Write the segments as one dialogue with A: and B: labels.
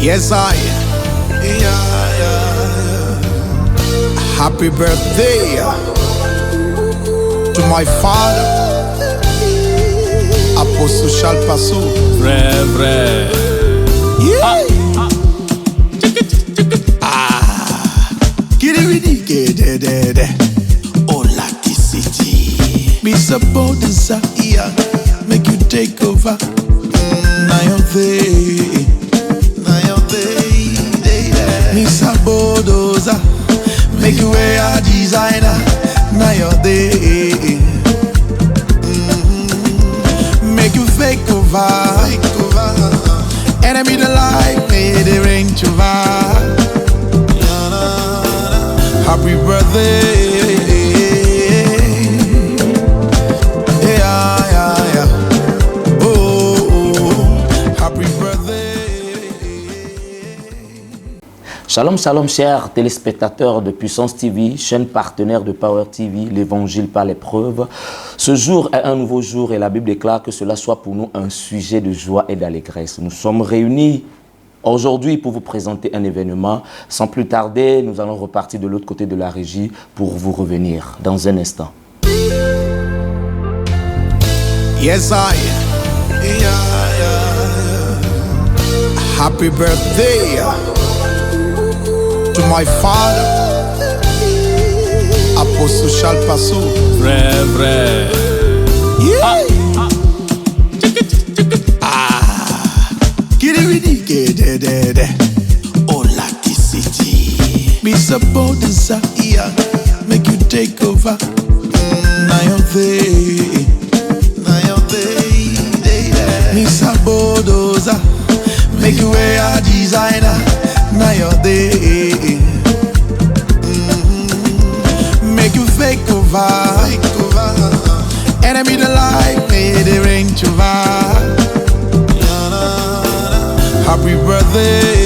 A: Yes, I. Happy birthday to my father, Apostle Charles Passou.
B: Vrai, vrai.
A: Yeah. Kiribidi kedede. Ola City. Be supporters here. Make you take over. Now you're there. Mr. Bodoza, make you wear a designer. Now you're there. Make you fake over. Enemy the light, may they range over. Happy birthday.
B: Shalom, shalom, chers téléspectateurs de Puissance TV, chaîne partenaire de Power TV, l'évangile par l'épreuve. Ce jour est un nouveau jour et la Bible déclare que cela soit pour nous un sujet de joie et d'allégresse. Nous sommes réunis aujourd'hui pour vous présenter un événement. Sans plus tarder, nous allons repartir de l'autre côté de la régie pour vous revenir dans un instant.
A: Yes, I. Happy birthday to my father, Apostle Charles Passou.
B: Vrai, vrai.
A: Yeah. Kiribidi kedede. Ola City. Be supporters here. Make you take over. Now you're there. Mr. Bodoza. Make you wear a designer. Now you're there. Make you fake over. Enemy the light, may they range over. Happy birthday.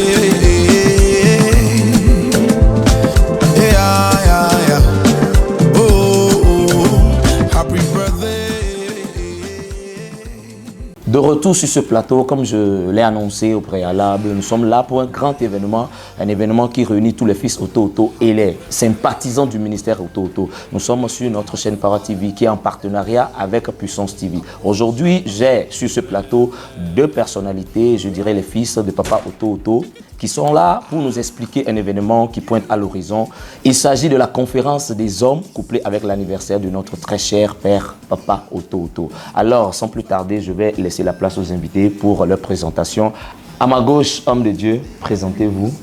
B: De retour sur ce plateau, comme je l'ai annoncé au préalable, nous sommes là pour un grand événement, un événement qui réunit tous les fils Auto et les sympathisants du ministère Auto. Nous sommes sur notre chaîne Power TV qui est en partenariat avec Puissance TV. Aujourd'hui, j'ai sur ce plateau deux personnalités, je dirais les fils de Papa Auto, qui sont là pour nous expliquer un événement qui pointe à l'horizon. Il s'agit de la conférence des hommes couplée avec l'anniversaire de notre très cher père Papa Auto. Alors, sans plus tarder, je vais laisser la place aux invités pour leur présentation. À ma gauche, homme de Dieu, présentez-vous.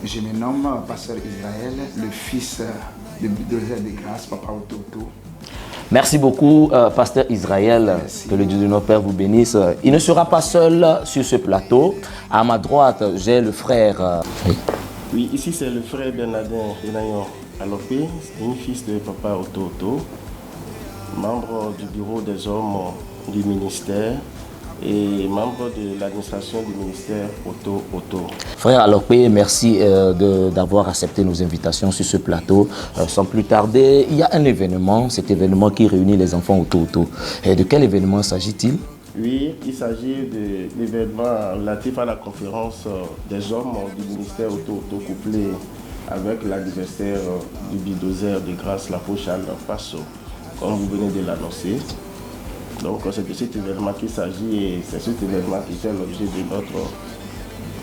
C: Je me nomme Pasteur Israël, le fils de Bulldozer de Grâce, Papa Auto.
B: Merci beaucoup, Pasteur Israël. Merci. Que le Dieu de nos pères vous bénisse. Il ne sera pas seul sur ce plateau. À ma droite, j'ai le frère.
D: Oui, ici c'est le frère Bernardin Renayon Alopé, un fils de Papa Auto, membre du bureau des hommes du ministère et membre de l'administration du ministère Auto.
B: Frère Alopé, merci d'avoir accepté nos invitations sur ce plateau. Sans plus tarder, il y a un événement, cet événement qui réunit les enfants Auto. Et de quel événement s'agit-il?
D: Oui, il s'agit de l'événement relatif à la conférence des hommes du ministère Auto couplé avec l'anniversaire du Bulldozer de Grâce, la Charles Passou, comme vous venez de l'annoncer. Donc c'est de cet événement qu'il s'agit et c'est cet événement qui fait l'objet de notre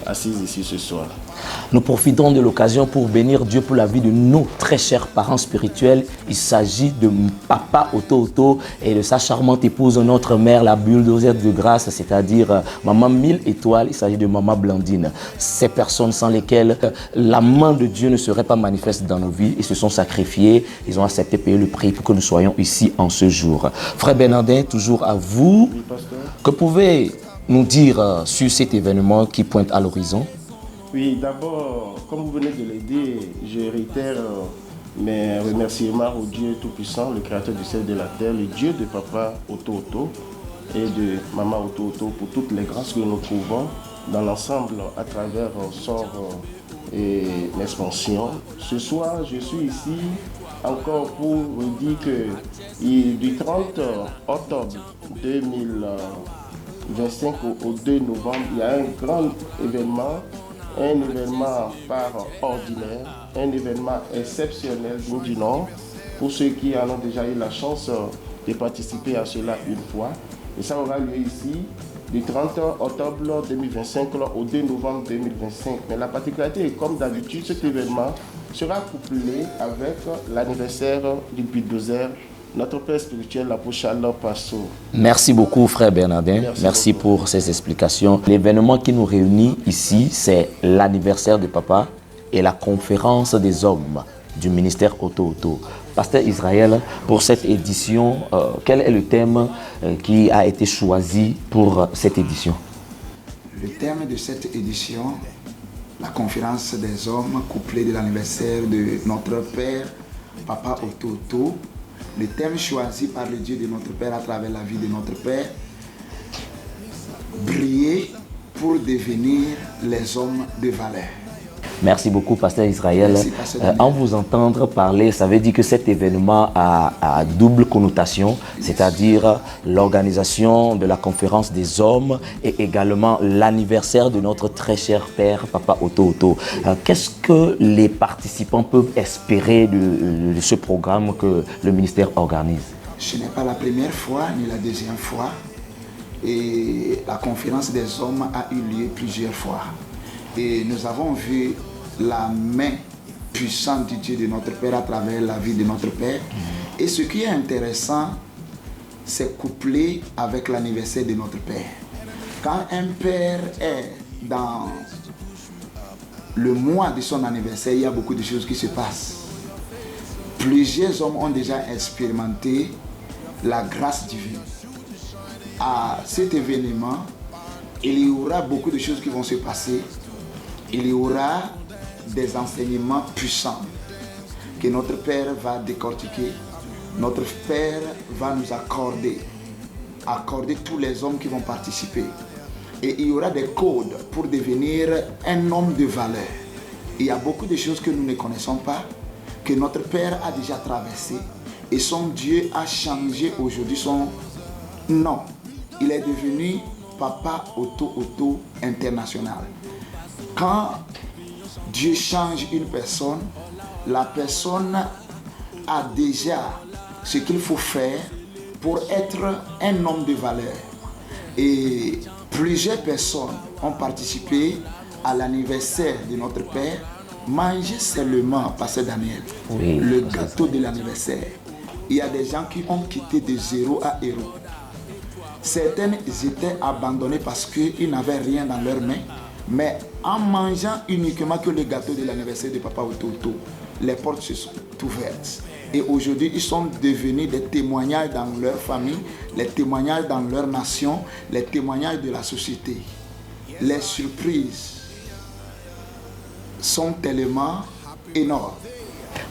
D: assise ici ce soir.
B: Nous profitons de l'occasion pour bénir Dieu pour la vie de nos très chers parents spirituels. Il s'agit de Papa Auto et de sa charmante épouse, notre mère, la Bulldozer de Grâce, c'est-à-dire Maman 1000 étoiles. Il s'agit de Maman Blandine. Ces personnes sans lesquelles la main de Dieu ne serait pas manifeste dans nos vies. Ils se sont sacrifiés, ils ont accepté de payer le prix pour que nous soyons ici en ce jour. Frère Bernardin, toujours à vous.
D: Oui, pasteur.
B: Que pouvez nous dire sur cet événement qui pointe à l'horizon?
D: Oui, d'abord, comme vous venez de l'aider, je réitère mes remerciements au Dieu Tout-Puissant, le Créateur du ciel et de la terre, le Dieu de Papa Auto et de Maman Auto pour toutes les grâces que nous trouvons dans l'ensemble à travers sort et l'expansion. Ce soir, je suis ici encore pour vous dire que du 30 octobre 2000 25 au 2 novembre, il y a un grand événement, un événement par ordinaire, un événement exceptionnel du Nord, pour ceux qui en ont déjà eu la chance de participer à cela une fois. Et ça aura lieu ici du 30 octobre 2025 au 2 novembre 2025. Mais la particularité est comme d'habitude, cet événement sera couplé avec l'anniversaire du bulldozer, notre père spirituel, l'apôtre Charles Passot.
B: Merci beaucoup, frère Bernardin. Merci pour ces explications. L'événement qui nous réunit ici, c'est l'anniversaire de papa et la conférence des hommes du ministère Oto-Oto. Pasteur Israël, pour cette édition, quel est le thème qui a été choisi pour cette édition?
C: Le thème de cette édition, la conférence des hommes couplée de l'anniversaire de notre père, papa Oto-Oto. Le thème choisi par le Dieu de notre Père à travers la vie de notre Père, briller pour devenir les hommes de valeur.
B: Merci beaucoup, Pasteur Israël.
C: Merci, Pasteur
B: En vous entendre parler, ça veut dire que cet événement a double connotation, c'est-à-dire l'organisation de la conférence des hommes et également l'anniversaire de notre très cher père, Papa Oto-Oto. Qu'est-ce que les participants peuvent espérer de ce programme que le ministère organise?
C: Ce n'est pas la première fois ni la deuxième fois. Et la conférence des hommes a eu lieu plusieurs fois. Et nous avons vu la main puissante du Dieu de notre Père à travers la vie de notre Père. Et ce qui est intéressant, c'est couplé avec l'anniversaire de notre Père. Quand un père est dans le mois de son anniversaire, il y a beaucoup de choses qui se passent. Plusieurs hommes ont déjà expérimenté la grâce divine. À cet événement, il y aura beaucoup de choses qui vont se passer. Il y aura des enseignements puissants que notre Père va décortiquer. Notre Père va nous accorder tous les hommes qui vont participer. Et il y aura des codes pour devenir un homme de valeur. Il y a beaucoup de choses que nous ne connaissons pas, que notre Père a déjà traversées. Et son Dieu a changé aujourd'hui son nom. Il est devenu Papa Oto-Oto International. Quand Dieu change une personne, la personne a déjà ce qu'il faut faire pour être un homme de valeur. Et plusieurs personnes ont participé à l'anniversaire de notre Père. Manger seulement, Pasteur Daniel, le gâteau de l'anniversaire. Il y a des gens qui ont quitté de 0 à héros. Certaines étaient abandonnées parce qu'ils n'avaient rien dans leurs mains. Mais en mangeant uniquement que le gâteau de l'anniversaire de Papa Oto-Oto, les portes se sont ouvertes. Et aujourd'hui, ils sont devenus des témoignages dans leur famille, les témoignages dans leur nation, les témoignages de la société. Les surprises sont tellement énormes.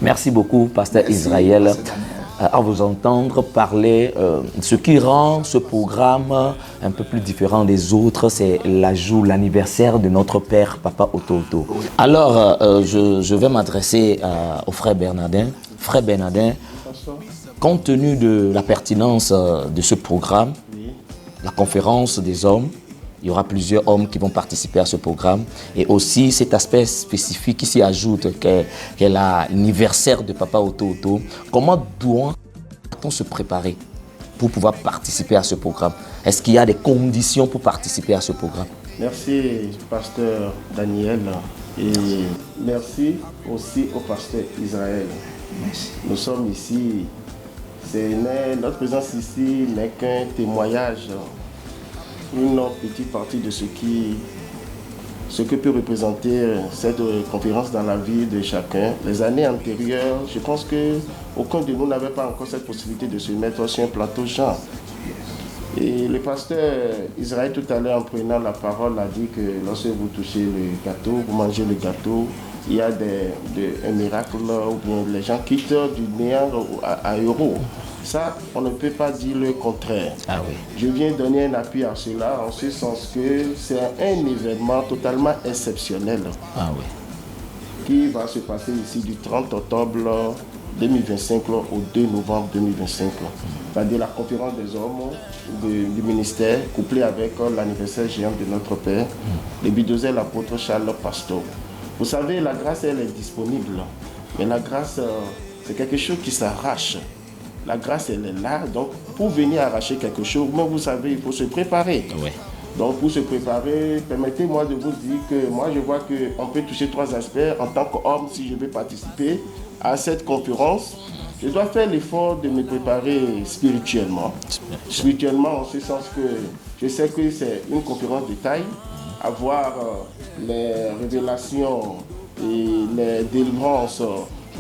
B: Merci beaucoup, Pasteur Israël.
C: Pasteur
B: À vous entendre parler, ce qui rend ce programme un peu plus différent des autres, c'est l'ajout, l'anniversaire de notre père, Papa Oto-Oto. Alors, je vais m'adresser au frère Bernardin. Frère Bernardin, compte tenu de la pertinence de ce programme, la conférence des hommes, il y aura plusieurs hommes qui vont participer à ce programme. Et aussi cet aspect spécifique qui s'y ajoute, qu'est l'anniversaire de Papa Oto-Oto. Comment doit-on se préparer pour pouvoir participer à ce programme? Est-ce qu'il y a des conditions pour participer à ce programme? Merci,
D: Pasteur Daniel. Et merci aussi au Pasteur Israël.
C: Merci.
D: Nous sommes ici. Notre présence ici n'est qu'un témoignage, une petite partie de ce que peut représenter cette conférence dans la vie de chacun. Les années antérieures, je pense qu'aucun de nous n'avait pas encore cette possibilité de se mettre sur un plateau genre. Et le pasteur Israël tout à l'heure en prenant la parole a dit que lorsque vous touchez le gâteau, vous mangez le gâteau, il y a un miracle ou bien les gens quittent du néant à héros. Ça, on ne peut pas dire le contraire.
B: Ah oui.
D: Je viens donner un appui à cela en ce sens que c'est un événement totalement exceptionnel
B: Ah oui.
D: qui va se passer ici du 30 octobre 2025 au 2 novembre 2025. C'est-à-dire la conférence des hommes du ministère, couplée avec l'anniversaire géant de notre Père, le bulldozer l'apôtre Charles Pastor. Vous savez, la grâce, elle est disponible. Mais la grâce, c'est quelque chose qui s'arrache. La grâce, elle est là. Donc, pour venir arracher quelque chose, mais vous savez, il faut se préparer.
B: Ouais.
D: Donc, pour se préparer, permettez-moi de vous dire que moi, je vois qu'on peut toucher 3 aspects. En tant qu'homme, si je veux participer à cette conférence, je dois faire l'effort de me préparer spirituellement. Spirituellement, en ce sens que je sais que c'est une conférence de taille, avoir les révélations et les délivrances,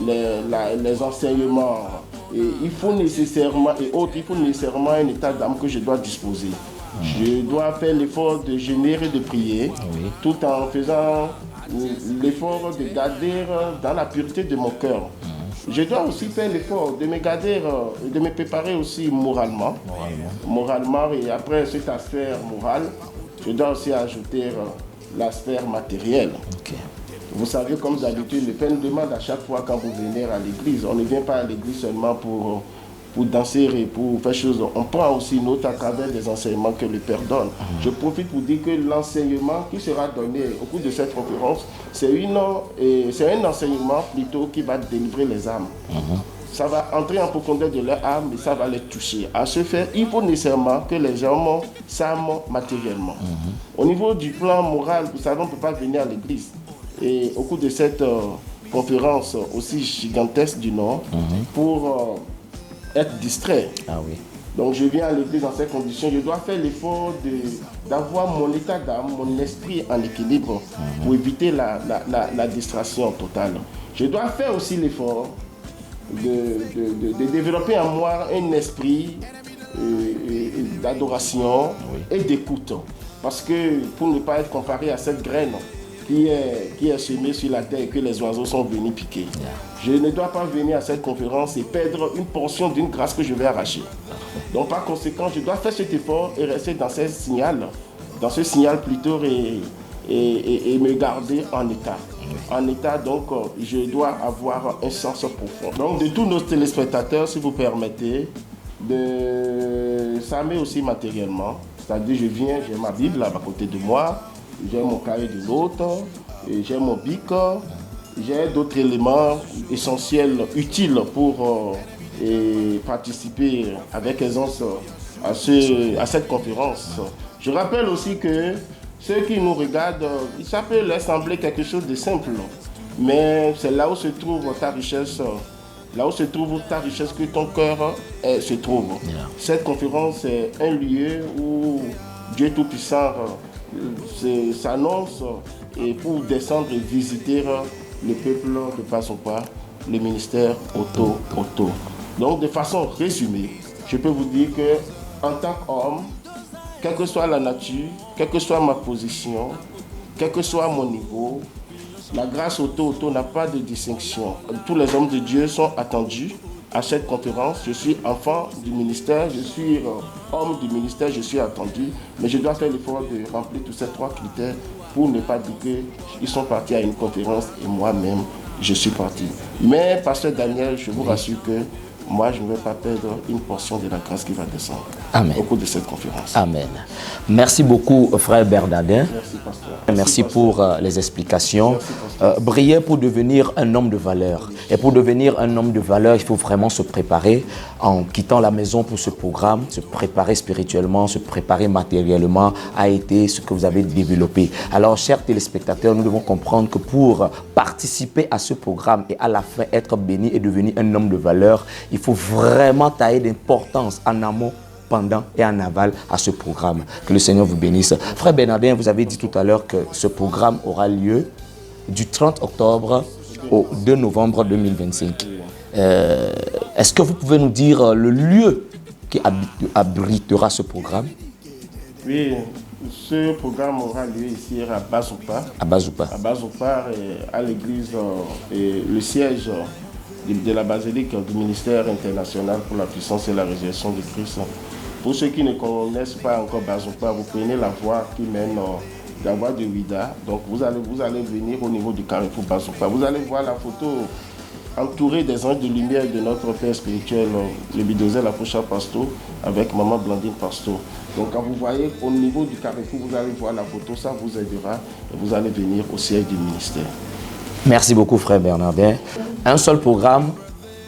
D: les enseignements. Et il faut nécessairement, un état d'âme que je dois disposer. Je dois faire l'effort de jeûner et de prier, tout en faisant l'effort de garder dans la pureté de mon cœur. Je dois aussi faire l'effort de me garder, de me préparer aussi moralement. Et après cet aspect moral, je dois aussi ajouter l'aspect matériel. Vous savez, comme d'habitude, le Père nous demande à chaque fois quand vous venez à l'église, on ne vient pas à l'église seulement pour danser et pour faire choses. On prend aussi note à travers des enseignements que le Père donne. Je profite pour dire que l'enseignement qui sera donné au cours de cette conférence, c'est un enseignement plutôt qui va délivrer les âmes. Ça va entrer en profondeur de leur âme et ça va les toucher. À ce fait, il faut nécessairement que les gens s'âment matériellement. Au niveau du plan moral, vous savez, on ne peut pas venir à l'église. Et au cours de cette conférence aussi gigantesque du Nord, pour être distrait. Donc je viens à l'église dans ces conditions, je dois faire l'effort d'avoir mon état d'âme, mon esprit en équilibre pour éviter la distraction totale. Je dois faire aussi l'effort de développer en moi un esprit d'adoration et d'écoute. Parce que pour ne pas être comparé à cette graine qui est semée sur la terre et que les oiseaux sont venus piquer. Je ne dois pas venir à cette conférence et perdre une portion d'une grâce que je vais arracher. Donc par conséquent, je dois faire cet effort et rester dans ce signal plutôt et me garder en état. En état, donc, je dois avoir un sens profond. Donc de tous nos téléspectateurs, si vous permettez, de s'armer aussi matériellement. C'est-à-dire, je viens, j'ai ma Bible à côté de moi, j'ai mon cahier de notes, j'ai mon bic, j'ai d'autres éléments essentiels, utiles pour participer avec aisance à cette conférence. Je rappelle aussi que ceux qui nous regardent, ça peut leur sembler quelque chose de simple, mais c'est là où se trouve ta richesse. Là où se trouve ta richesse, que ton cœur se trouve. Cette conférence est un lieu où Dieu Tout-Puissant s'annonce et pour descendre et visiter le peuple de Bazopa, le ministère Auto. Donc de façon résumée, je peux vous dire que en tant qu'homme, quelle que soit la nature, quelle que soit ma position, quel que soit mon niveau, la grâce Auto n'a pas de distinction. Tous les hommes de Dieu sont attendus à cette conférence. Je suis enfant du ministère, je suis homme du ministère, je suis attendu, mais je dois faire l'effort de remplir tous ces 3 critères pour ne pas dire qu'ils sont partis à une conférence et moi-même, je suis parti. Mais, pasteur Daniel, je vous rassure que moi, je ne vais pas perdre une portion de la grâce qui va descendre au cours de cette conférence.
B: Amen. Merci beaucoup, frère Bernardin.
D: Merci, pasteur.
B: Merci pour les explications. Briller pour devenir un homme de valeur. Et pour devenir un homme de valeur, il faut vraiment se préparer en quittant la maison pour ce programme, se préparer spirituellement, se préparer matériellement a été ce que vous avez développé. Alors, chers téléspectateurs, nous devons comprendre que pour participer à ce programme et à la fin être béni et devenir un homme de valeur, il faut vraiment tailler d'importance en amont, pendant et en aval à ce programme. Que le Seigneur vous bénisse. Frère Bernardin, vous avez dit tout à l'heure que ce programme aura lieu du 30 octobre au 2 novembre 2025. Est-ce que vous pouvez nous dire le lieu qui abritera ce programme?
D: Oui, ce programme aura lieu ici à Bazopa.
B: À Bazopa.
D: À Bazopa, à l'église, le siège de la basilique du ministère international pour la puissance et la résurrection de Christ. Pour ceux qui ne connaissent pas encore Bazopa, vous prenez la voie qui mène la voie de Ouida. Donc vous allez venir au niveau du carrefour Bazopa. Vous allez voir la photo entouré des anges de lumière de notre Père spirituel, le Bidozel Approcha Pasto, avec Maman Blandine Pasto. Donc quand vous voyez au niveau du carrefour, vous allez voir la photo, ça vous aidera et vous allez venir au siège du ministère. Merci
B: beaucoup frère Bernardin. Un seul programme,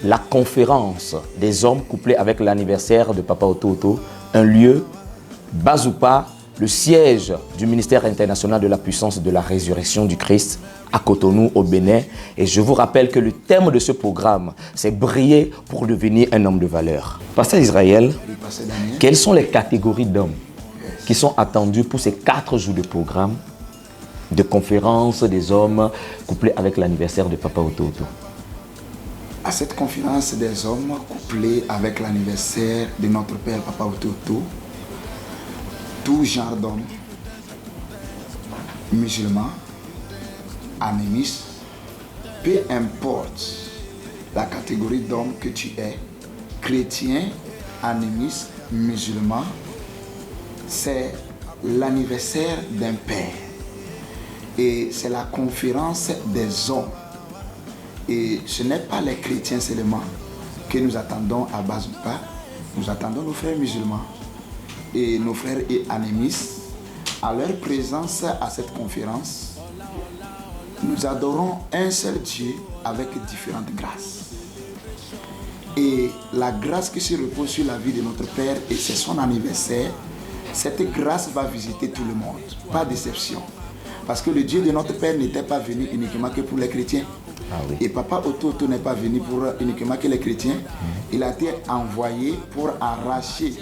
B: la conférence des hommes couplés avec l'anniversaire de Papa Oto-Oto, un lieu, Bazoupa, le siège du ministère international de la puissance de la résurrection du Christ à Cotonou, au Bénin. Et je vous rappelle que le thème de ce programme, c'est briller pour devenir un homme de valeur. Pasteur Israël, quelles sont les catégories d'hommes qui sont attendus pour ces 4 jours de programme de conférence des hommes couplés avec l'anniversaire de Papa Oto-Oto?
C: À cette conférence des hommes couplés avec l'anniversaire de notre Père Papa Oto-Oto, tout genre d'hommes, musulmans, animistes, peu importe la catégorie d'homme que tu es, chrétien, animiste, musulman, c'est l'anniversaire d'un père. Et c'est la conférence des hommes. Et ce n'est pas les chrétiens seulement que nous attendons à Bazoupa, nous attendons nos frères musulmans et nos frères et animistes. À leur présence à cette conférence, nous adorons un seul Dieu avec différentes grâces. Et la grâce qui se repose sur la vie de notre Père, et c'est son anniversaire, cette grâce va visiter tout le monde, pas d'exception. Parce que le Dieu de notre Père n'était pas venu uniquement que pour les chrétiens. Ah oui. Et Papa Oto-Oto n'est pas venu pour uniquement que les chrétiens. Il a été envoyé pour arracher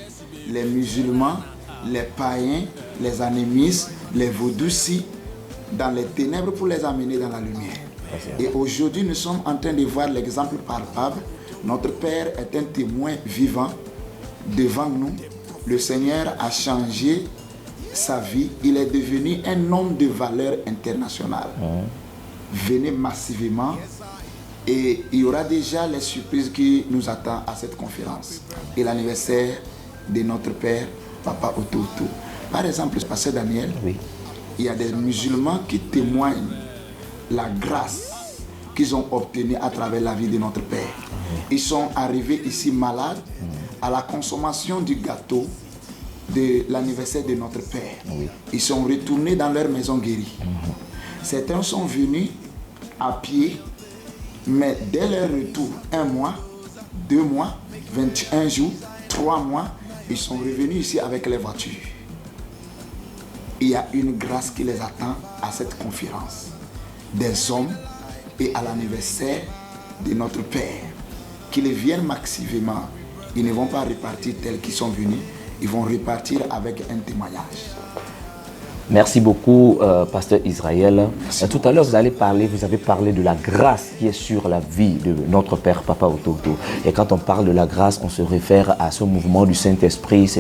C: les musulmans, les païens, les animistes, les vaudous-ci dans les ténèbres pour les amener dans la lumière. Et aujourd'hui, nous sommes en train de voir l'exemple palpable. Notre Père est un témoin vivant devant nous. Le Seigneur a changé sa vie. Il est devenu un homme de valeur internationale. Venez massivement et il y aura déjà les surprises qui nous attendent à cette conférence. Et l'anniversaire de notre Père, Papa Oto-Oto. Par exemple, le pasteur Daniel, il y a des musulmans qui témoignent la grâce qu'ils ont obtenue à travers la vie de notre Père. Ils sont arrivés ici malades à la consommation du gâteau de l'anniversaire de notre Père. Ils sont retournés dans leur maison guérie. Certains sont venus à pied, mais dès leur retour, 1 mois, 2 mois, 21 jours, 3 mois, ils sont revenus ici avec les voitures. Il y a une grâce qui les attend à cette conférence des hommes et à l'anniversaire de notre Père. Qu'ils viennent massivement. Ils ne vont pas repartir tels qu'ils sont venus. Ils vont repartir avec un témoignage.
B: Merci beaucoup, Pasteur Israël. Tout à l'heure, vous avez parlé de la grâce qui est sur la vie de notre Père, Papa Oto-Oto. Et quand on parle de la grâce, on se réfère à ce mouvement du Saint-Esprit,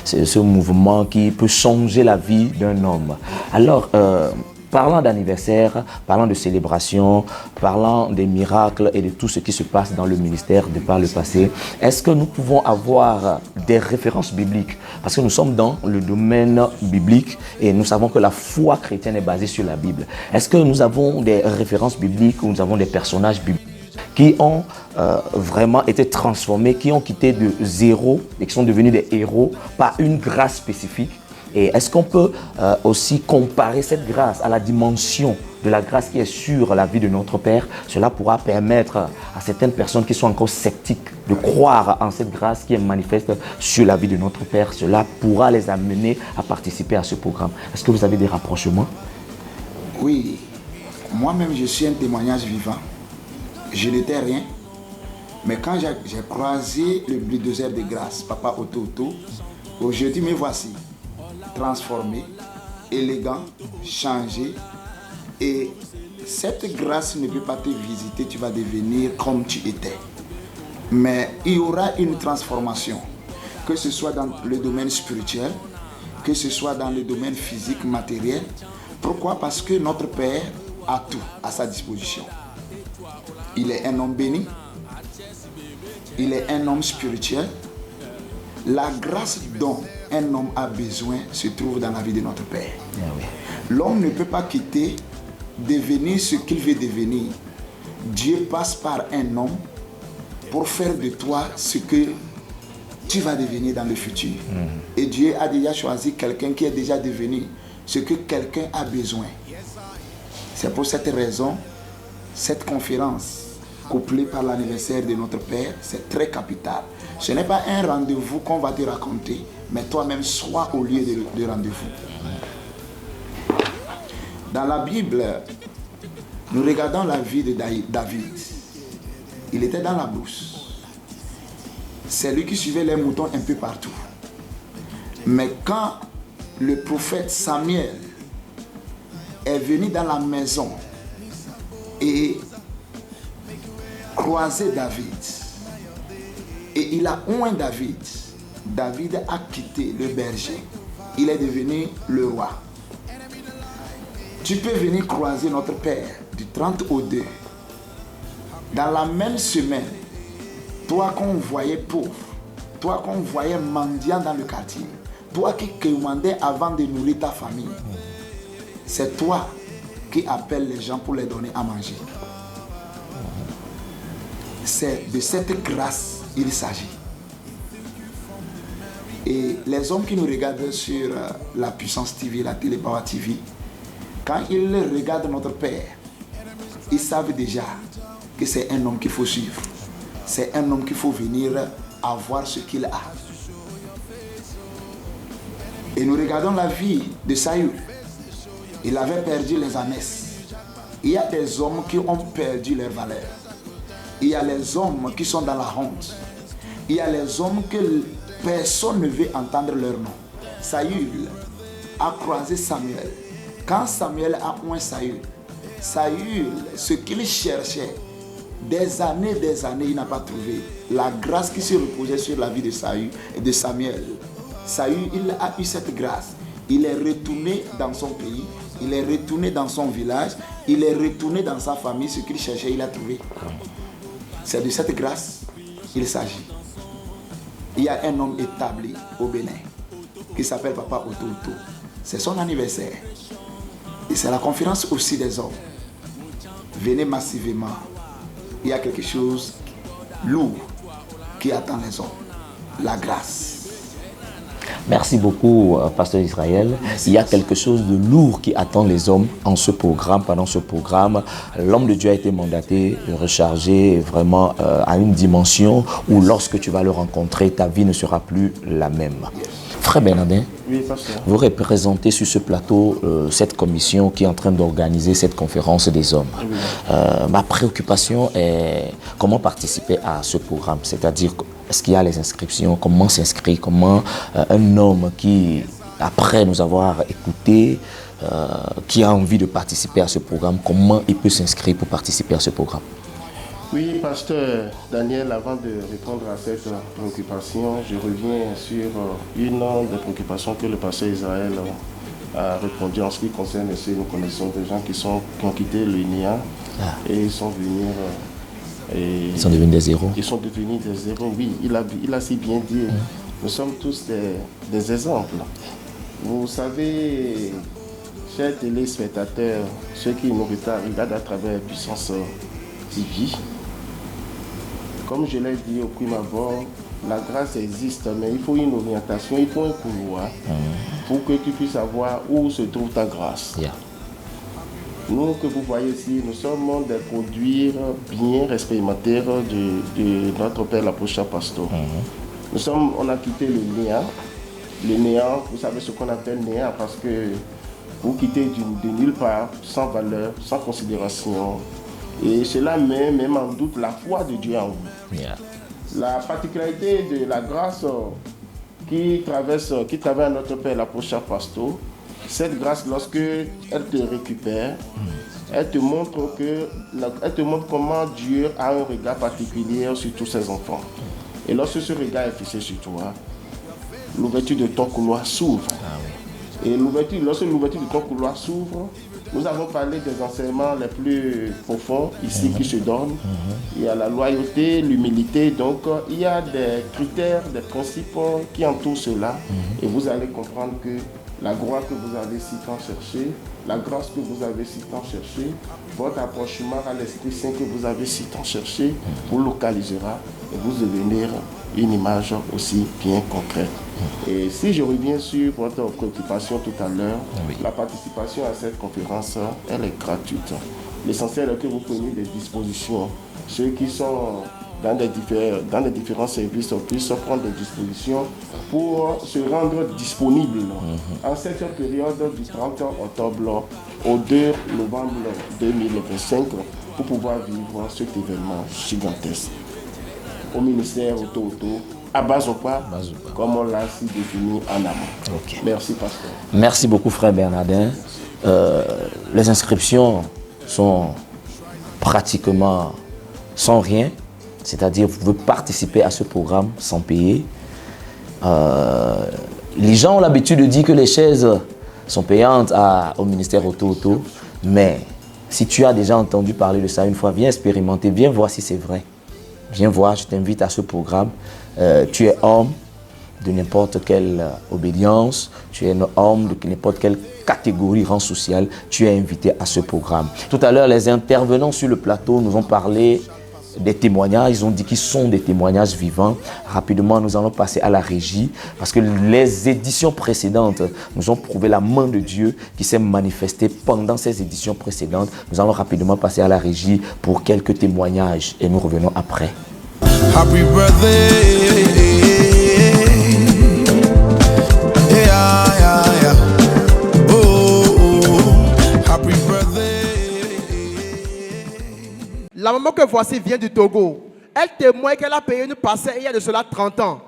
B: ce mouvement qui peut changer la vie d'un homme. Alors, parlant d'anniversaire, parlant de célébration, parlant des miracles et de tout ce qui se passe dans le ministère de par le passé, est-ce que nous pouvons avoir des références bibliques? Parce que nous sommes dans le domaine biblique et nous savons que la foi chrétienne est basée sur la Bible. Est-ce que nous avons des références bibliques ou nous avons des personnages bibliques qui ont vraiment été transformés, qui ont quitté de zéro et qui sont devenus des héros par une grâce spécifique? Et est-ce qu'on peut aussi comparer cette grâce à la dimension de la grâce qui est sur la vie de notre Père? Cela pourra permettre à certaines personnes qui sont encore sceptiques de croire en cette grâce qui est manifeste sur la vie de notre Père. Cela pourra les amener à participer à ce programme. Est-ce que vous avez des rapprochements?
C: Oui, moi-même je suis un témoignage vivant. Je n'étais rien. Mais quand j'ai croisé le bulldozer de grâce, Papa Oto-Oto, aujourd'hui me voici. Transformé, élégant, changé. Et cette grâce ne peut pas te visiter, tu vas devenir comme tu étais. Mais il y aura une transformation, que ce soit dans le domaine spirituel, que ce soit dans le domaine physique, matériel. Pourquoi? Parce que notre Père a tout à sa disposition. Il est un homme béni, il est un homme spirituel. La grâce dont un homme a besoin se trouve dans la vie de notre Père. L'homme ne peut pas quitter, devenir ce qu'il veut devenir Dieu passe par un homme pour faire de toi ce que tu vas devenir dans le futur. Et Dieu a déjà choisi quelqu'un qui est déjà devenu ce que quelqu'un a besoin. C'est pour cette raison, cette conférence, couplée par l'anniversaire de notre Père, c'est très capital. Ce n'est pas un rendez-vous qu'on va te raconter, mais toi-même sois au lieu de rendez-vous. Dans la Bible, nous regardons la vie de David. Il était dans la brousse. C'est lui qui suivait les moutons un peu partout. Mais quand le prophète Samuel est venu dans la maison et croisé David, et il a oint David, David a quitté le berger. Il est devenu le roi. Tu peux venir croiser notre Père du 30 au 2. Dans la même semaine, toi qu'on voyait pauvre, toi qu'on voyait mendiant dans le quartier, toi qui commandais avant de nourrir ta famille, c'est toi qui appelles les gens pour les donner à manger. C'est de cette grâce il s'agit. Et les hommes qui nous regardent sur la Puissance TV, la Télé Power TV, quand ils regardent notre Père, ils savent déjà que c'est un homme qu'il faut suivre. C'est un homme qu'il faut venir avoir ce qu'il a. Et nous regardons la vie de Saül. Il avait perdu les ânesses. Il y a des hommes qui ont perdu leur valeur. Il y a les hommes qui sont dans la honte. Il y a les hommes que personne ne veut entendre leur nom. Saül a croisé Samuel. Quand Samuel a oint Saül, ce qu'il cherchait, des années, il n'a pas trouvé. La grâce qui se reposait sur la vie de Saül et de Samuel. Saül, il a eu cette grâce. Il est retourné dans son pays, il est retourné dans son village, il est retourné dans sa famille. Ce qu'il cherchait, il a trouvé. C'est de cette grâce qu'il s'agit. Il y a un homme établi au Bénin qui s'appelle Papa Oto. C'est son anniversaire. Et c'est la conférence aussi des hommes. Venez massivement. Il y a quelque chose lourd qui attend les hommes. La grâce.
B: Merci beaucoup, Pasteur Israël. Il y a quelque chose de lourd qui attend les hommes en ce programme. Pendant ce programme, l'homme de Dieu a été mandaté, rechargé vraiment à une dimension où lorsque tu vas le rencontrer, ta vie ne sera plus la même. Frère Bernardin,
D: oui, pasteur.
B: Vous représentez sur ce plateau cette commission qui est en train d'organiser cette conférence des hommes. Oui. Ma préoccupation est comment participer à ce programme, c'est-à-dire est-ce qu'il y a les inscriptions, comment s'inscrire, comment un homme qui, après nous avoir écouté, qui a envie de participer à ce programme, comment il peut s'inscrire pour participer à ce programme?
D: Oui, pasteur Daniel, avant de répondre à cette préoccupation, je reviens sur une des préoccupations que le pasteur Israël a répondu en ce qui concerne ici. Nous connaissons des gens qui ont quitté le NIA et ils sont venus...
B: Ils sont devenus des zéros.
D: Ils sont devenus des zéros, oui. Il a si bien dit. Nous sommes tous des exemples. Vous savez, chers téléspectateurs, ceux qui nous regardent à travers Puissance TV, comme je l'ai dit au prime abord, la grâce existe, mais il faut une orientation, il faut un couloir pour que tu puisses savoir où se trouve ta grâce. Yeah. Nous, que vous voyez ici, nous sommes des produits bien expérimentaires de notre Père l'apôtre Pasteur. On a quitté le néant. Le néant, vous savez ce qu'on appelle néant, parce que vous quittez de nulle part, sans valeur, sans considération. Et cela met même en doute la foi de Dieu en vous. Yeah. La particularité de la grâce qui traverse notre Père l'apôtre Pasteur, cette grâce, lorsque elle te récupère, elle te montre comment Dieu a un regard particulier sur tous ses enfants. Et lorsque ce regard est fixé sur toi, l'ouverture de ton couloir s'ouvre. Et lorsque l'ouverture de ton couloir s'ouvre, nous avons parlé des enseignements les plus profonds ici qui se donnent. Il y a la loyauté, l'humilité. Donc, il y a des critères, des principes qui entourent cela. Et vous allez comprendre que la gloire que vous avez si tant cherché, la grâce que vous avez si tant cherché, votre approchement à l'Esprit Saint que vous avez si tant cherché, vous localisera et vous devenir une image aussi bien concrète. Et si je reviens sur votre préoccupation tout à l'heure, la participation à cette conférence, elle est gratuite. L'essentiel est que vous preniez des dispositions. Ceux qui sont dans les différents services puissent prendre des dispositions pour se rendre disponibles en cette période du 30 octobre au 2 novembre 2025 pour pouvoir vivre cet événement gigantesque. Au ministère Auto, à Bazopa, comme on l'a si défini en amont.
B: Okay.
D: Merci, pasteur.
B: Merci beaucoup, frère Bernardin. Les inscriptions sont pratiquement sans rien, c'est-à-dire vous pouvez participer à ce programme sans payer. Les gens ont l'habitude de dire que les chaises sont payantes au ministère Auto, mais si tu as déjà entendu parler de ça une fois, viens expérimenter, viens voir si c'est vrai. Viens voir, je t'invite à ce programme. Tu es homme de n'importe quelle obédience, tu es un homme de n'importe quelle catégorie, rang social, tu es invité à ce programme. Tout à l'heure, les intervenants sur le plateau nous ont parlé des témoignages, ils ont dit qu'ils sont des témoignages vivants. Rapidement, nous allons passer à la régie parce que les éditions précédentes nous ont prouvé la main de Dieu qui s'est manifestée pendant ces éditions précédentes. Nous allons rapidement passer à la régie pour quelques témoignages et nous revenons après.
A: Happy birthday. Yeah. Oh, happy birthday.
E: La maman que voici vient du Togo. Elle témoigne qu'elle a payé une parcelle il y a de cela 30 ans.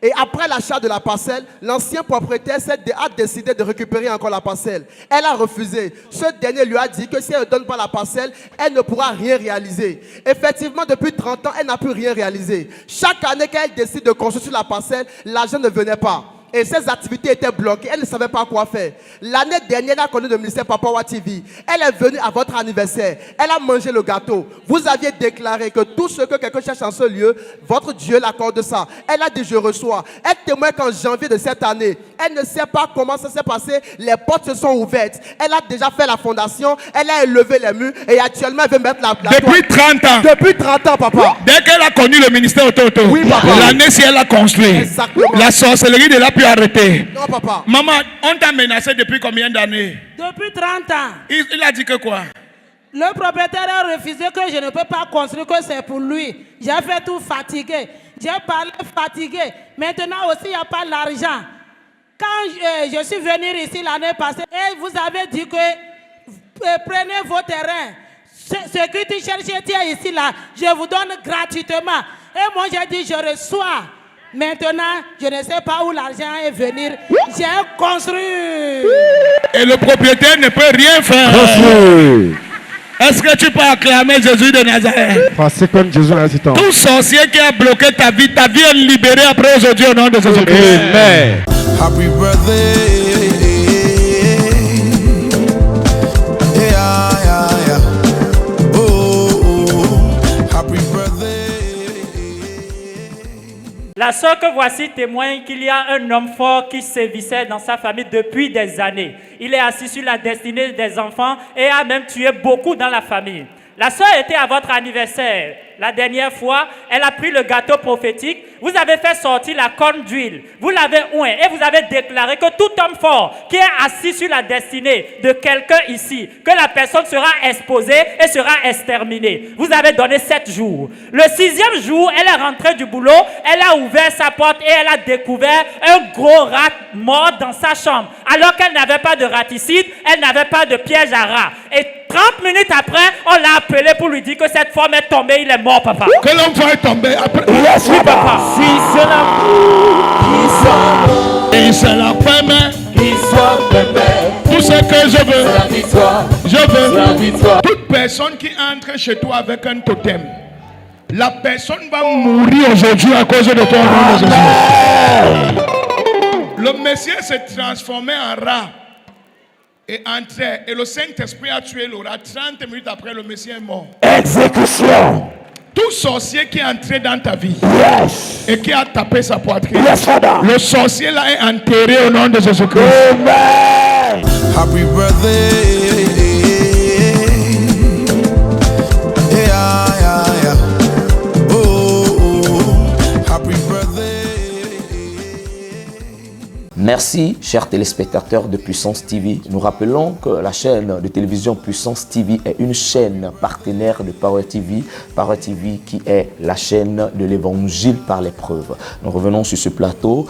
E: Et après l'achat de la parcelle, l'ancien propriétaire a décidé de récupérer encore la parcelle. Elle a refusé. Ce dernier lui a dit que si elle ne donne pas la parcelle, elle ne pourra rien réaliser. Effectivement, depuis 30 ans, elle n'a pu rien réaliser. Chaque année qu'elle décide de construire sur la parcelle, l'argent ne venait pas. Et ses activités étaient bloquées, elle ne savait pas quoi faire. L'année dernière, elle a connu le ministère Papawa TV. Elle est venue à votre anniversaire. Elle a mangé le gâteau. Vous aviez déclaré que tout ce que quelqu'un cherche en ce lieu, votre Dieu l'accorde ça. Elle a dit je reçois. Elle témoigne qu'en janvier de cette année, elle ne sait pas comment ça s'est passé. Les portes se sont ouvertes. Elle a déjà fait la fondation. Elle a élevé les murs. Et actuellement, elle veut mettre la
F: Depuis 30 ans.
E: Depuis 30 ans, papa.
F: Dès qu'elle a connu le ministère Auto,
E: oui, papa.
F: l'année si elle a construit.
E: Exactement.
F: La sorcellerie de la pu arrêter.
E: Non, papa.
F: Maman, on t'a menacé depuis combien d'années?
G: Depuis 30 ans.
F: Il a dit que quoi?
G: Le propriétaire a refusé que je ne peux pas construire, que c'est pour lui. J'ai fait tout fatigué. J'ai parlé fatigué. Maintenant aussi, il n'y a pas l'argent. Quand je suis venu ici l'année passée, et vous avez dit que prenez vos terrains. Ce que tu cherchais, tiens ici, là, je vous donne gratuitement. Et moi, j'ai dit, je reçois. Maintenant, je ne sais pas où l'argent est venu. J'ai construit.
F: Et le propriétaire ne peut rien faire. Est-ce que tu peux acclamer Jésus de Nazareth?
H: Passez comme Jésus a dit.
F: Tout sorcier qui a bloqué ta vie est libéré après aujourd'hui au nom de Jésus-Christ.
H: Amen.
A: Happy birthday. Yeah. Oh, happy birthday.
I: La sœur que voici témoigne qu'il y a un homme fort qui sévissait dans sa famille depuis des années. Il est assis sur la destinée des enfants et a même tué beaucoup dans la famille. La sœur était à votre anniversaire. La dernière fois, elle a pris le gâteau prophétique. Vous avez fait sortir la corne d'huile. Vous l'avez oint et vous avez déclaré que tout homme fort qui est assis sur la destinée de quelqu'un ici, que la personne sera exposée et sera exterminée. Vous avez donné 7 jours. Le 6e jour, elle est rentrée du boulot. Elle a ouvert sa porte et elle a découvert un gros rat mort dans sa chambre. Alors qu'elle n'avait pas de raticide, elle n'avait pas de piège à rat. Et 30 minutes après, on l'a appelé pour lui dire que cette femme est tombée, il est mort, papa.
F: Que l'enfant est tombé après.
I: Yes, oui, papa.
B: Si cela
F: Et c'est la femme
B: qui soit bébé,
F: tout ce que je veux.
B: la victoire,
F: Je veux.
B: la victoire.
F: Toute personne qui entre chez toi avec un totem, la personne va mourir aujourd'hui à cause de toi. Au nom de Jésus. Le Messie s'est transformé en rat et entré. Et le Saint-Esprit a tué le rat. 30 minutes après, le Messie est mort.
B: Exécution.
F: Tout Tout sorcier qui est entré dans ta vie
H: Yes.
F: et qui a tapé sa poitrine,
H: Yes, Father.
F: le sorcier là est enterré au nom de Jésus-Christ.
H: Amen.
A: Happy birthday. Yeah, yeah, yeah. Oh, happy birthday.
B: Merci, chers téléspectateurs de Puissance TV. Nous rappelons que la chaîne de télévision Puissance TV est une chaîne partenaire de Power TV. Power TV qui est la chaîne de l'évangile par l'épreuve. Nous revenons sur ce plateau.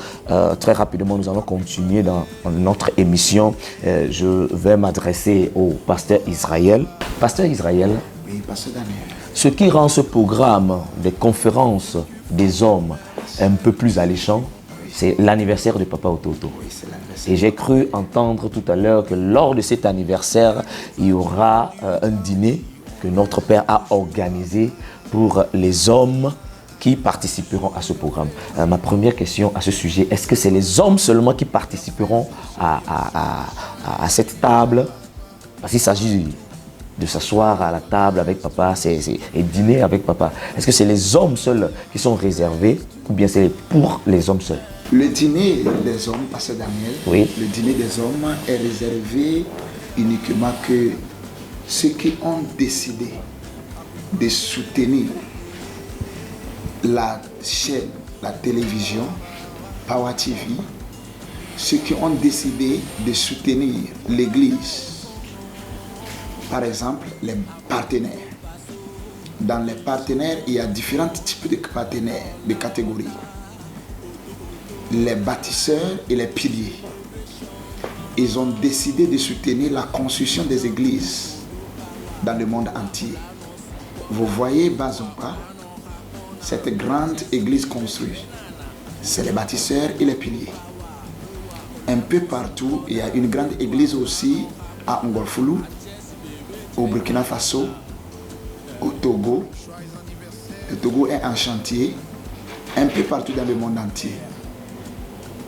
B: Très rapidement, nous allons continuer dans notre émission. Je vais m'adresser au pasteur Israël. Pasteur Israël,
C: Oui, Pasteur Daniel.
B: ce qui rend ce programme des conférences des hommes un peu plus alléchant, c'est l'anniversaire de Papa Ototo.
C: Oui, c'est l'anniversaire.
B: Et j'ai cru entendre tout à l'heure que lors de cet anniversaire, il y aura un dîner que notre Père a organisé pour les hommes qui participeront à ce programme. Ma première question à ce sujet, est-ce que c'est les hommes seulement qui participeront à cette table? Parce qu'il s'agit de s'asseoir à la table avec papa et dîner avec papa. Est-ce que c'est les hommes seuls qui sont réservés ou bien c'est pour les hommes seuls?
C: Le dîner des hommes, Pasteur Daniel,
B: Oui.
C: le dîner des hommes est réservé uniquement que ceux qui ont décidé de soutenir la chaîne, la télévision, Power TV, ceux qui ont décidé de soutenir l'Église. Par exemple, les partenaires. Dans les partenaires, il y a différents types de partenaires, de catégories. Les bâtisseurs et les piliers. Ils ont décidé de soutenir la construction des églises dans le monde entier. Vous voyez Bazompa, cette grande église construite, c'est les bâtisseurs et les piliers. Un peu partout, il y a une grande église aussi à Ngolfoulou, au Burkina Faso, au Togo. Le Togo est en chantier, un peu partout dans le monde entier.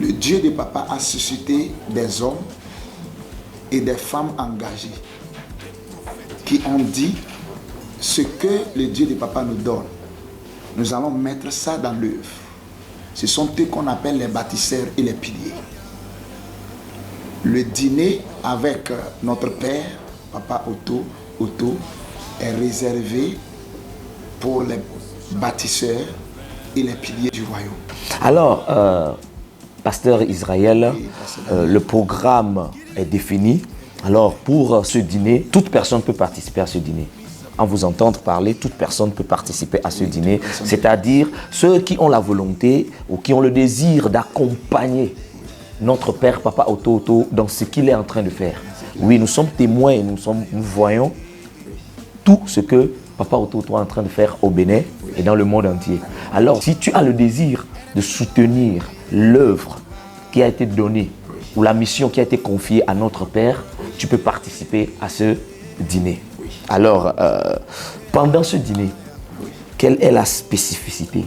C: Le Dieu de Papa a suscité des hommes et des femmes engagées qui ont dit ce que le Dieu de Papa nous donne. Nous allons mettre ça dans l'œuvre. Ce sont eux qu'on appelle les bâtisseurs et les piliers. Le dîner avec notre Père, Papa Otto, est réservé pour les bâtisseurs et les piliers du royaume.
B: Alors, pasteur Israël, le programme est défini. Alors, pour ce dîner, toute personne peut participer à ce dîner. En vous entendre parler, toute personne peut participer à ce dîner. C'est-à-dire ceux qui ont la volonté ou qui ont le désir d'accompagner notre Père, Papa Otto, dans ce qu'il est en train de faire. Oui, nous sommes témoins et nous voyons tout ce que Papa Otto est en train de faire au Bénin et dans le monde entier. Alors, si tu as le désir de soutenir l'œuvre qui a été donnée ou la mission qui a été confiée à notre Père, tu peux participer à ce dîner. Alors, pendant ce dîner, quelle est la spécificité?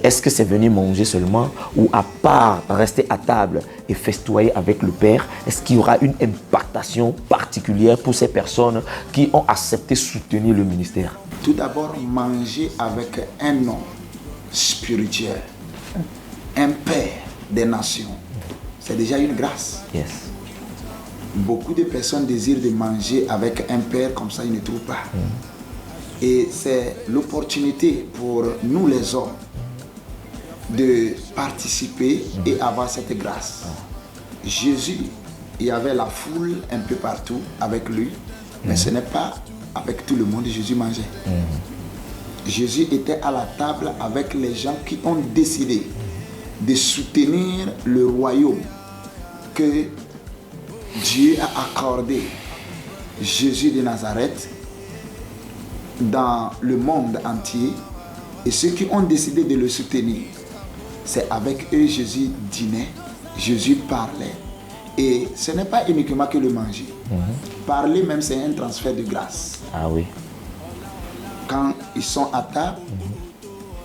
B: Est-ce que c'est venir manger seulement ou à part rester à table et festoyer avec le Père, est-ce qu'il y aura une impactation particulière pour ces personnes qui ont accepté soutenir le ministère?
C: Tout d'abord, manger avec un homme spirituel, un Père des nations, c'est déjà une grâce.
B: Yes.
C: Beaucoup de personnes désirent de manger avec un Père comme ça, ils ne trouvent pas. Et c'est l'opportunité pour nous les hommes de participer et avoir cette grâce. Jésus, il y avait la foule un peu partout avec lui, mais ce n'est pas avec tout le monde que Jésus mangeait. Jésus était à la table avec les gens qui ont décidé de soutenir le royaume que Dieu a accordé Jésus de Nazareth dans le monde entier, et ceux qui ont décidé de le soutenir, c'est avec eux Jésus dînait, Jésus parlait, et ce n'est pas uniquement que le manger. Parler même, c'est un transfert de grâce.
B: Ah oui.
C: Quand ils sont à table,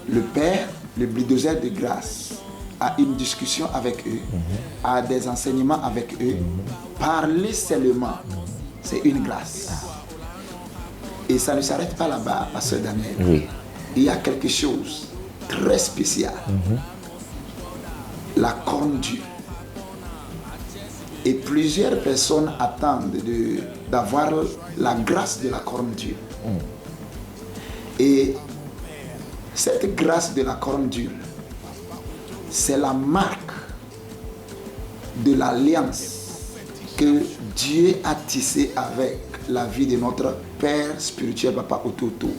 C: le Père, le bulldozer de grâce, a une discussion avec eux, a des enseignements avec eux. Parler seulement, c'est une grâce. Et ça ne s'arrête pas là-bas, Pasteur Daniel.
B: Oui.
C: il y a quelque chose de très spécial. La corne d'huile. Et plusieurs personnes attendent d'avoir la grâce de la corne d'huile. Et cette grâce de la corne d'huile, c'est la marque de l'alliance que Dieu a tissée avec la vie de notre Père spirituel, Papa Ototo.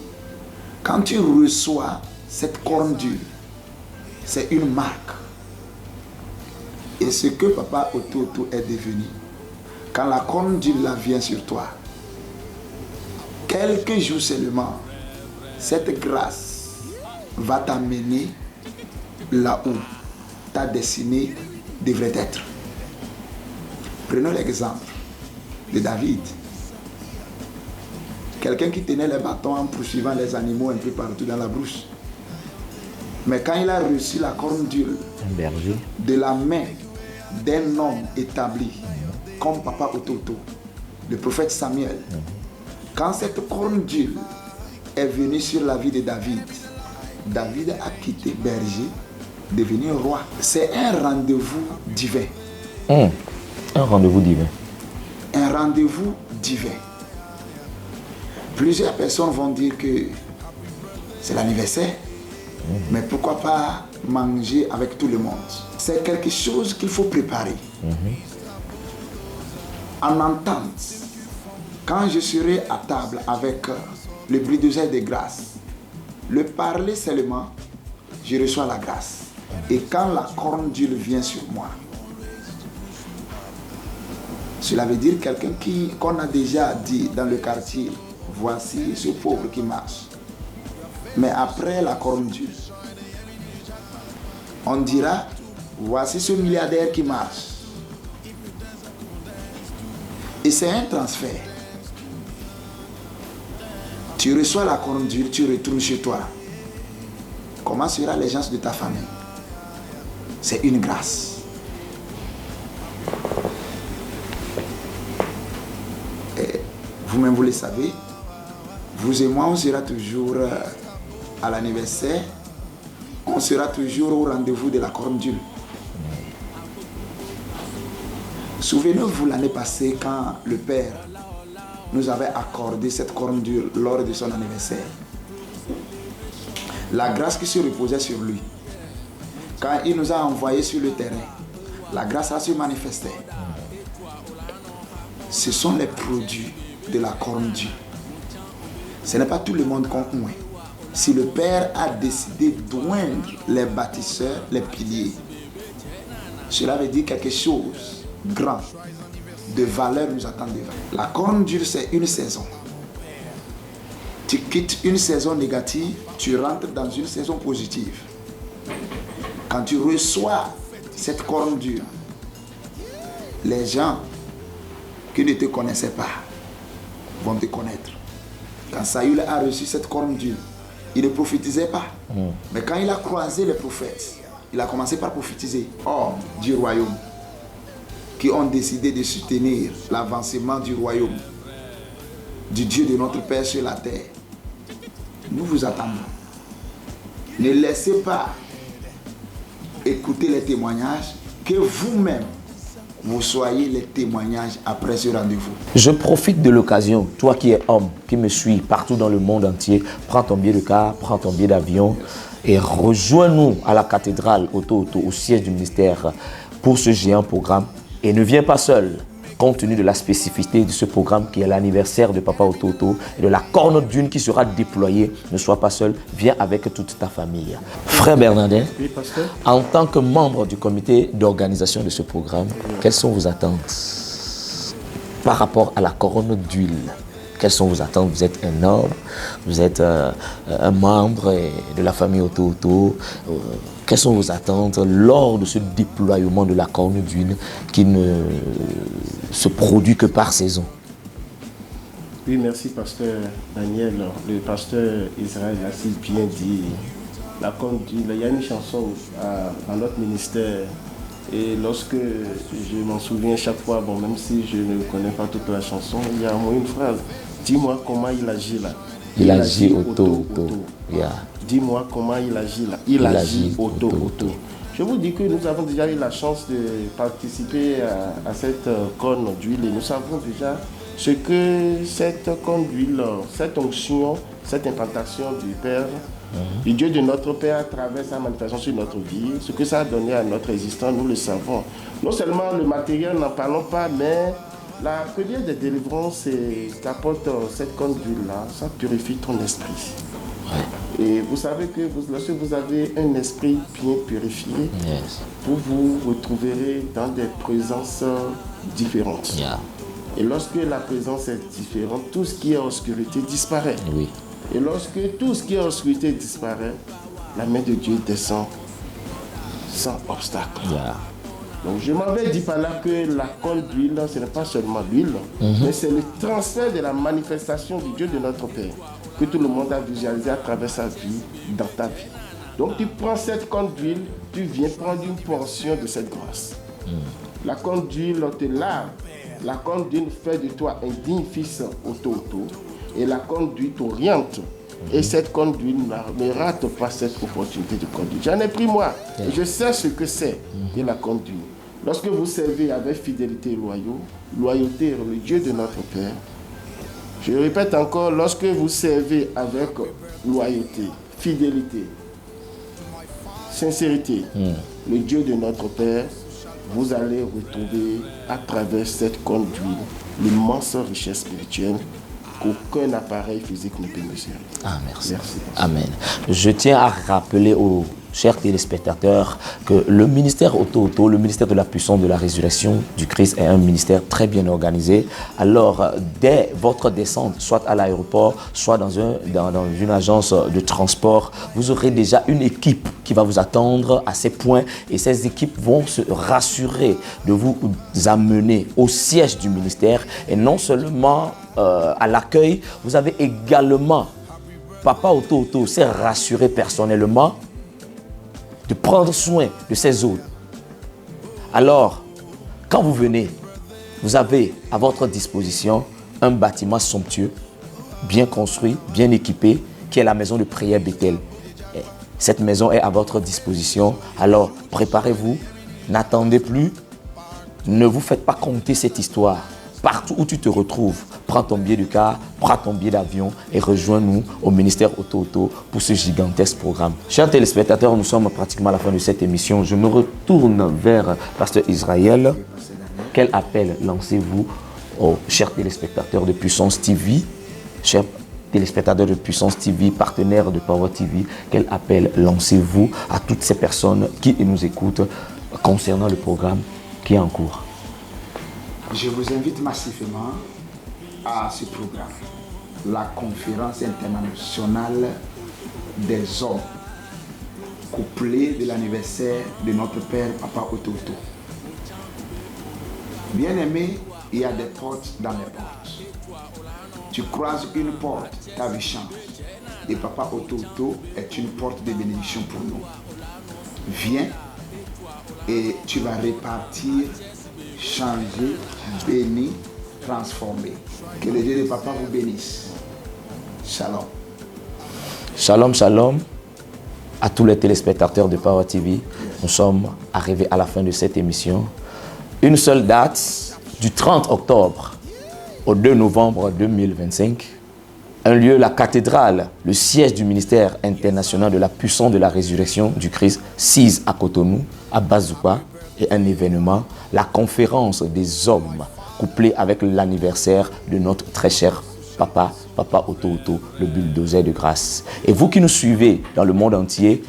C: Quand tu reçois cette corne d'huile, c'est une marque. Et ce que Papa Ototo est devenu, quand la corne d'huile vient sur toi, quelques jours seulement, cette grâce va t'amener là où ta destinée devrait être. Prenons l'exemple de David. Quelqu'un qui tenait les bâtons en poursuivant les animaux un peu partout dans la brousse. Mais quand il a reçu la corne d'huile de la main d'un homme établi comme Papa Ototo, le prophète Samuel, quand cette corne d'huile est venue sur la vie de David, David a quitté berger, devenu roi. C'est un rendez-vous divin.
B: Un rendez-vous divin.
C: Un rendez-vous divin. Plusieurs personnes vont dire que c'est l'anniversaire, mais pourquoi pas manger avec tout le monde? C'est quelque chose qu'il faut préparer. En entente, quand je serai à table avec le bulldozer de grâce, le parler seulement, je reçois la grâce. Et quand la corne d'huile vient sur moi, cela veut dire quelqu'un qu'on a déjà dit dans le quartier, voici ce pauvre qui marche. Mais après la corne d'huile, on dira, voici ce milliardaire qui marche. Et c'est un transfert. Tu reçois la corne d'huile, tu retournes chez toi. Comment sera l'allégeance de ta famille? C'est une grâce. Vous-même, vous le savez, vous et moi, on sera toujours à l'anniversaire, on sera toujours au rendez-vous de la corne d'huile. Souvenez-vous l'année passée quand le Père nous avait accordé cette corne d'huile lors de son anniversaire. La grâce qui se reposait sur lui. Quand il nous a envoyés sur le terrain, la grâce a se manifesté. Ce sont les produits de la corne d'huile. Ce n'est pas tout le monde qu'on oint. Si le Père a décidé d'oindre les bâtisseurs, les piliers, cela veut dire quelque chose de grand, de valeur nous attend devant. La corne d'huile, c'est une saison. Tu quittes une saison négative, tu rentres dans une saison positive. Quand tu reçois cette corne d'huile, les gens qui ne te connaissaient pas vont te connaître. Quand Saül a reçu cette corne d'huile, il ne prophétisait pas. Mais quand il a croisé les prophètes, il a commencé par prophétiser. Hommes du royaume qui ont décidé de soutenir l'avancement du royaume, du Dieu de notre Père sur la terre, nous vous attendons. Ne laissez pas écouter les témoignages, que vous-même vous soyez les témoignages après ce rendez-vous.
B: Je profite de l'occasion, toi qui es homme, qui me suis partout dans le monde entier, prends ton billet de car, prends ton billet d'avion et rejoins-nous à la cathédrale au siège du ministère pour ce géant programme. Et ne viens pas seul, compte tenu de la spécificité de ce programme qui est l'anniversaire de Papa Ototo et de la corne d'huile qui sera déployée. Ne sois pas seul, viens avec toute ta famille. Frère Bernardin,
D: Oui, pasteur.
B: en tant que membre du comité d'organisation de ce programme, quelles sont vos attentes par rapport à la couronne d'huile? Quelles sont vos attentes? Vous êtes un homme, vous êtes un membre de la famille Ototo. Quelles sont vos attentes lors de ce déploiement de la corne d'huile qui ne se produit que par saison?
D: Oui, merci, pasteur Daniel. Le pasteur Israël a si bien dit. La corne d'huile, il y a une chanson dans notre ministère. Et lorsque je m'en souviens chaque fois, même si je ne connais pas toute la chanson, il y a au moins une phrase. Dis-moi comment il agit là.
B: Il agit auto. Yeah.
D: Dis-moi comment il agit là. Il agit auto. Je vous dis que nous avons déjà eu la chance de participer à cette corne d'huile et nous savons déjà ce que cette corne d'huile, cette onction, cette implantation du Père, du Dieu de notre Père à travers sa manifestation sur notre vie, ce que ça a donné à notre existence, nous le savons. Non seulement le matériel, n'en parlons pas, mais la prière de délivrance qu'apporte cette corne d'huile-là, ça purifie ton esprit. Et vous savez que lorsque vous avez un esprit bien purifié, vous vous retrouverez dans des présences différentes.
B: Yeah.
D: Et lorsque la présence est différente, tout ce qui est obscurité disparaît.
B: Oui.
D: Et lorsque tout ce qui est obscurité disparaît, la main de Dieu descend sans obstacle.
B: Yeah.
D: Donc je m'avais dit par là que la corne d'huile, ce n'est pas seulement l'huile, mais c'est le transfert de la manifestation du Dieu de notre Père que tout le monde a visualisé à travers sa vie, dans ta vie. Donc tu prends cette corne d'huile, tu viens prendre une portion de cette grâce. La corne d'huile te lave, la corne d'huile fait de toi un digne fils auto, et la corne d'huile t'oriente. Et cette corne d'huile ne rate pas cette opportunité de corne d'huile. J'en ai pris moi, et je sais ce que c'est de la corne d'huile. Lorsque vous servez avec fidélité et loyauté le Dieu de notre Père, je répète encore, lorsque vous servez avec loyauté, fidélité, sincérité, le Dieu de notre Père, vous allez retrouver à travers cette corne d'huile l'immense richesse spirituelle qu'aucun appareil physique ne peut mesurer.
B: Ah, merci.
D: Merci.
B: Amen. Je tiens à rappeler aux chers téléspectateurs que le ministère Auto, le ministère de la puissance de la résurrection du Christ est un ministère très bien organisé. Alors, dès votre descente, soit à l'aéroport, soit dans une agence de transport, vous aurez déjà une équipe qui va vous attendre à ces points et ces équipes vont se rassurer de vous amener au siège du ministère et non seulement à l'accueil, vous avez également Papa Auto s'est rassuré personnellement de prendre soin de ses hôtes. Alors, quand vous venez, vous avez à votre disposition un bâtiment somptueux, bien construit, bien équipé, qui est la maison de prière Bethel. Cette maison est à votre disposition. Alors, préparez-vous, n'attendez plus, ne vous faites pas compter cette histoire. Partout où tu te retrouves, prends ton billet de car, prends ton billet d'avion et rejoins-nous au ministère Auto pour ce gigantesque programme. Chers téléspectateurs, nous sommes pratiquement à la fin de cette émission. Je me retourne vers Pasteur Israël. Quel appel lancez-vous aux chers téléspectateurs de Puissance TV, chers téléspectateurs de Puissance TV, partenaires de Power TV, quel appel lancez-vous à toutes ces personnes qui nous écoutent concernant le programme qui est en cours?
C: Je vous invite massivement à ce programme, la conférence internationale des hommes, couplée de l'anniversaire de notre Père, Papa Auto. Bien-aimé, il y a des portes dans les portes. Tu croises une porte, ta vie change. Et Papa Auto est une porte de bénédiction pour nous. Viens et tu vas répartir, changer, bénir, transformer. Que le Dieu de Papa vous bénisse. Shalom.
B: Shalom, shalom à tous les téléspectateurs de Power TV. Nous sommes arrivés à la fin de cette émission. Une seule date, du 30 octobre au 2 novembre 2025. Un lieu, la cathédrale, le siège du ministère international de la puissance de la résurrection du Christ, 6 à Cotonou, à Bazouka. Et un événement, la conférence des hommes, couplée avec l'anniversaire de notre très cher Papa Auto, le bulldozer de grâce. Et vous qui nous suivez dans le monde entier,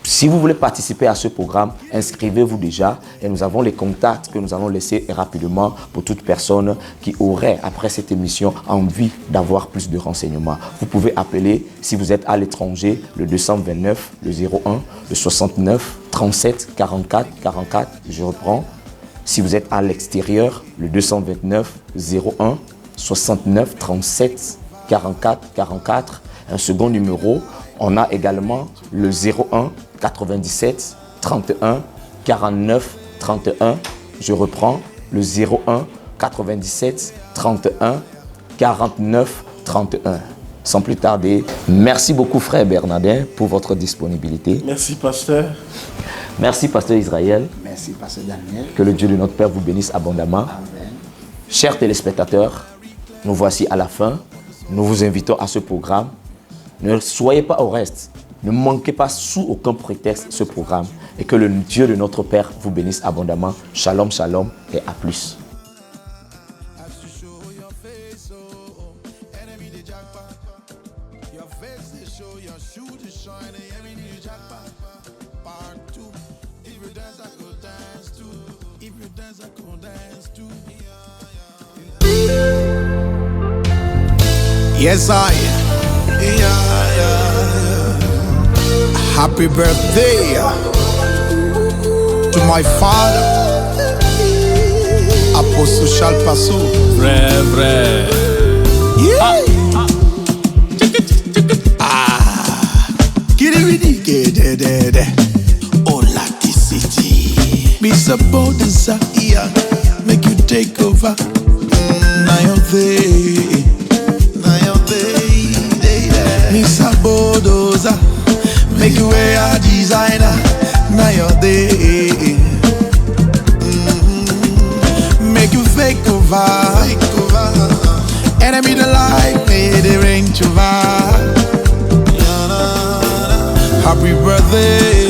B: si vous voulez participer à ce programme, inscrivez-vous déjà et nous avons les contacts que nous allons laisser rapidement pour toute personne qui aurait, après cette émission, envie d'avoir plus de renseignements. Vous pouvez appeler, si vous êtes à l'étranger, le 229, le 01, le 69, 37, 44, 44, je reprends. Si vous êtes à l'extérieur, le 229, 01, 69, 37, 44, 44. Un second numéro, on a également le 01, 97, 31, 49, 31. Je reprends, le 01, 97, 31, 49, 31. sans plus tarder. Merci beaucoup frère Bernardin pour votre disponibilité.
D: Merci pasteur.
B: Merci pasteur Israël.
C: Merci, pasteur Daniel.
B: Que le Dieu de notre Père vous bénisse abondamment.
C: Amen.
B: Chers téléspectateurs, nous voici à la fin. Nous vous invitons à ce programme. Ne soyez pas au reste. Ne manquez pas sous aucun prétexte ce programme. Et que le Dieu de notre Père vous bénisse abondamment. Shalom, shalom et à plus.
A: Yes, I. Happy birthday to my father, Apostle Charles Passou.
H: Vrai, vrai.
A: Kiribidi, kedede. Olaki City. Be supporters, yeah. Make you take over. Now you're there. Mr. Bodoza, make you wear a designer. Now you're there. Make you fake over. Enemy the light, may they range over. Happy birthday.